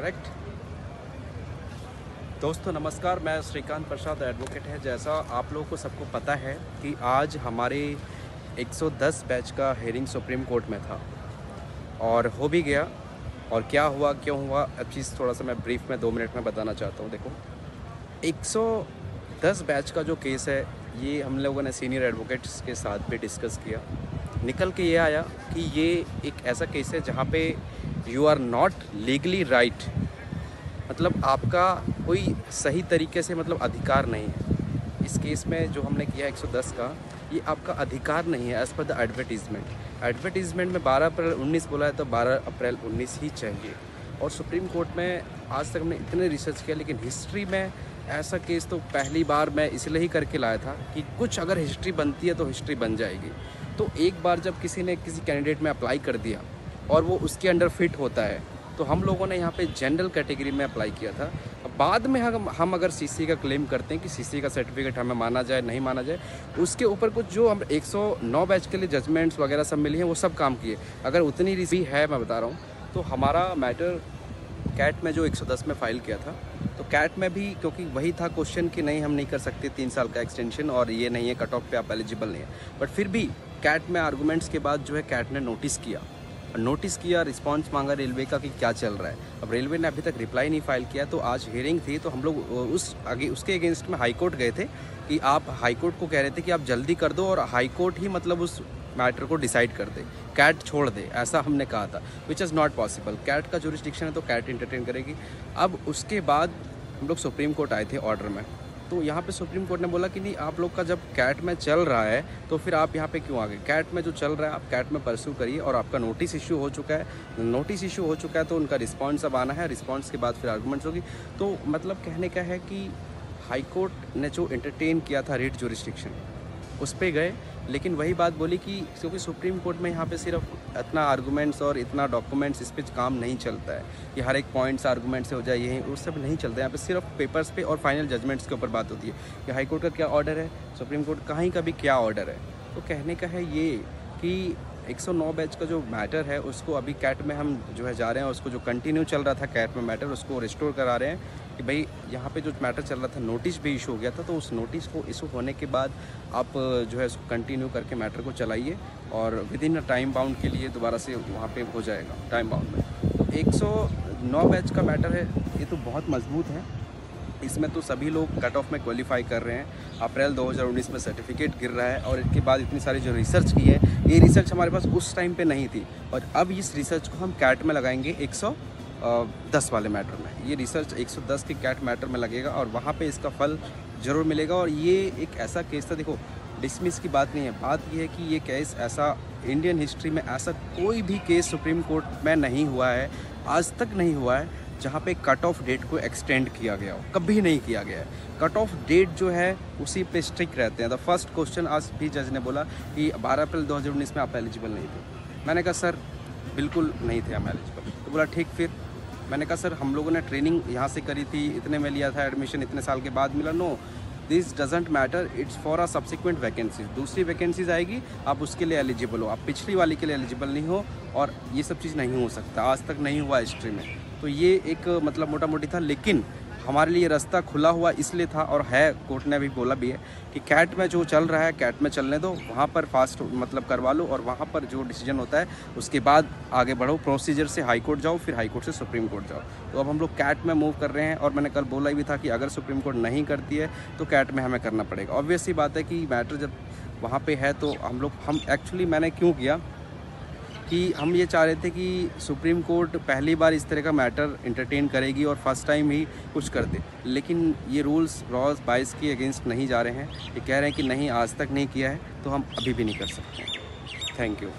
Correct. दोस्तों नमस्कार, मैं श्रीकांत प्रसाद एडवोकेट है। जैसा आप लोगों को सबको पता है कि आज हमारे 110 बैच का हेयरिंग सुप्रीम कोर्ट में था और हो भी गया। और क्या हुआ, क्यों हुआ, अब चीज़ थोड़ा सा मैं ब्रीफ में 2 मिनट में बताना चाहता हूँ। देखो, 110 बैच का जो केस है ये हम लोगों ने सीनियर एडवोकेट्स के साथ भी डिस्कस किया। निकल के ये आया कि ये एक ऐसा केस है जहाँ पे you are not legally right, मतलब आपका कोई सही तरीके से मतलब अधिकार नहीं है। इस केस में जो हमने किया 110 का, ये आपका अधिकार नहीं है as per the advertisement. Advertisement में 12 अप्रैल 19 बोला है तो 12 अप्रैल 19 ही चाहिए। और सुप्रीम कोर्ट में आज तक हमने इतने रिसर्च किया, लेकिन हिस्ट्री में ऐसा केस तो पहली बार मैं इसलिए ही करके लाया था कि कुछ अगर हिस्ट्री बनती है तो हिस्ट्री बन जाएगी। तो एक बार जब किसी ने किसी कैंडिडेट में अप्लाई कर दिया और वो उसके अंडर फिट होता है, तो हम लोगों ने यहाँ पे जनरल कैटेगरी में अप्लाई किया था। बाद में हम अगर सीसी का क्लेम करते हैं कि सीसी का सर्टिफिकेट हमें माना जाए नहीं माना जाए, उसके ऊपर कुछ जो हम 109 बैच के लिए जजमेंट्स वगैरह सब मिली हैं वो सब काम किए। अगर उतनी रिसी है, मैं बता रहा हूँ, तो हमारा मैटर कैट में जो 110 में फ़ाइल किया था, तो कैट में भी क्योंकि वही था क्वेश्चन कि नहीं हम नहीं कर सकते 3 साल का एक्सटेंशन और ये नहीं है, कट ऑफ पे आप एलिजिबल नहीं है। बट फिर भी कैट में आर्गूमेंट्स के बाद जो है कैट ने नोटिस किया, रिस्पांस मांगा रेलवे का कि क्या चल रहा है। अब रेलवे ने अभी तक रिप्लाई नहीं फाइल किया, तो आज हियरिंग थी, तो हम लोग उसके अगेंस्ट में हाई कोर्ट गए थे कि आप हाई कोर्ट को कह रहे थे कि आप जल्दी कर दो और हाई कोर्ट ही मतलब उस मैटर को डिसाइड कर दे, कैट छोड़ दे, ऐसा हमने कहा था, which is not possible. CAT का जुरिस्डिक्शन है तो कैट इंटरटेन करेगी। अब उसके बाद हम लोग सुप्रीम कोर्ट आए थे ऑर्डर में, तो यहाँ पे सुप्रीम कोर्ट ने बोला कि नहीं, आप लोग का जब कैट में चल रहा है तो फिर आप यहाँ पे क्यों आ गए। कैट में जो चल रहा है आप कैट में परस्यू करिए, और आपका नोटिस इशू हो चुका है, तो उनका रिस्पांस अब आना है, रिस्पांस के बाद फिर आर्गूमेंट्स होगी। तो मतलब कहने का है कि हाई कोर्ट ने जो एंटरटेन किया था रिट जुरिस्डिक्शन, उस पर गए, लेकिन वही बात बोली कि क्योंकि सुप्रीम कोर्ट में यहाँ पे सिर्फ इतना आर्गूमेंट्स और इतना डॉक्यूमेंट्स इस पे काम नहीं चलता है कि हर एक पॉइंट्स आर्गूमेंट से हो जाए, यही वो सब नहीं चलता है। यहाँ पे सिर्फ पेपर्स पे और फाइनल जजमेंट्स के ऊपर बात होती है कि हाई कोर्ट का क्या ऑर्डर है, सुप्रीम कोर्ट कहीं का भी क्या ऑर्डर है। तो कहने का है ये कि 109 बैच का जो मैटर है उसको अभी कैट में हम जो है जा रहे हैं, उसको जो कंटिन्यू चल रहा था कैट में मैटर, उसको रिस्टोर करा रहे हैं कि भाई यहाँ पे जो मैटर चल रहा था, नोटिस भी इशू हो गया था, तो उस नोटिस को इशू होने के बाद आप जो है उसको कंटिन्यू करके मैटर को चलाइए और विद इन टाइम बाउंड के लिए दोबारा से वहाँ पे हो जाएगा टाइम बाउंड में। तो 109 बैच का मैटर है, ये तो बहुत मजबूत है। इसमें तो सभी लोग कट ऑफ में क्वालिफाई कर रहे हैं। अप्रैल 2019 में सर्टिफिकेट गिर रहा है और इसके बाद इतनी सारी जो रिसर्च की है, ये रिसर्च हमारे पास उस टाइम पे नहीं थी, और अब इस रिसर्च को हम कैट में लगाएंगे 110 वाले मैटर में। ये रिसर्च 110 के कैट मैटर में लगेगा और वहाँ पे इसका फल ज़रूर मिलेगा। और ये एक ऐसा केस था, देखो डिसमिस की बात नहीं है, बात ये है कि ये केस ऐसा इंडियन हिस्ट्री में ऐसा कोई भी केस सुप्रीम कोर्ट में नहीं हुआ है, आज तक नहीं हुआ है, जहाँ पे कट ऑफ डेट को एक्सटेंड किया गया हो, कभी नहीं किया गया है। कट ऑफ डेट जो है उसी पे स्ट्रिक्ट रहते हैं। द फर्स्ट क्वेश्चन आज भी जज ने बोला कि 12 अप्रैल 2019 में आप एलिजिबल नहीं थे। मैंने कहा सर बिल्कुल नहीं थे हम एलिजिबल। तो बोला ठीक, फिर मैंने कहा सर हम लोगों ने ट्रेनिंग यहाँ से करी थी, इतने में लिया था एडमिशन, इतने साल के बाद मिला। No, this doesn't matter, it's for a subsequent vacancies. दूसरी वैकेंसीज आएगी, आप उसके लिए एलिजिबल हो, आप पिछली वाली के लिए एलिजिबल नहीं हो, और ये सब चीज़ नहीं हो सकता, आज तक नहीं हुआ हिस्ट्री में। तो ये एक मतलब मोटा मोटी था, लेकिन हमारे लिए रास्ता खुला हुआ इसलिए था, और है, कोर्ट ने अभी बोला भी है कि कैट में जो चल रहा है कैट में चलने दो, वहाँ पर फास्ट मतलब करवा लो, और वहाँ पर जो डिसीजन होता है उसके बाद आगे बढ़ो, प्रोसीजर से हाई कोर्ट जाओ, फिर हाई कोर्ट से सुप्रीम कोर्ट जाओ। तो अब हम लोग कैट में मूव कर रहे हैं, और मैंने कल बोला भी था कि अगर सुप्रीम कोर्ट नहीं करती है तो कैट में हमें करना पड़ेगा। ऑब्वियस सी बात है कि मैटर जब वहाँ पर है तो हम एक्चुअली मैंने क्यों किया कि हम ये चाह रहे थे कि सुप्रीम कोर्ट पहली बार इस तरह का मैटर एंटरटेन करेगी और फर्स्ट टाइम ही कुछ कर दे, लेकिन ये रूल्स रॉज 22 के अगेंस्ट नहीं जा रहे हैं। ये कह रहे हैं कि नहीं, आज तक नहीं किया है तो हम अभी भी नहीं कर सकते। Thank you.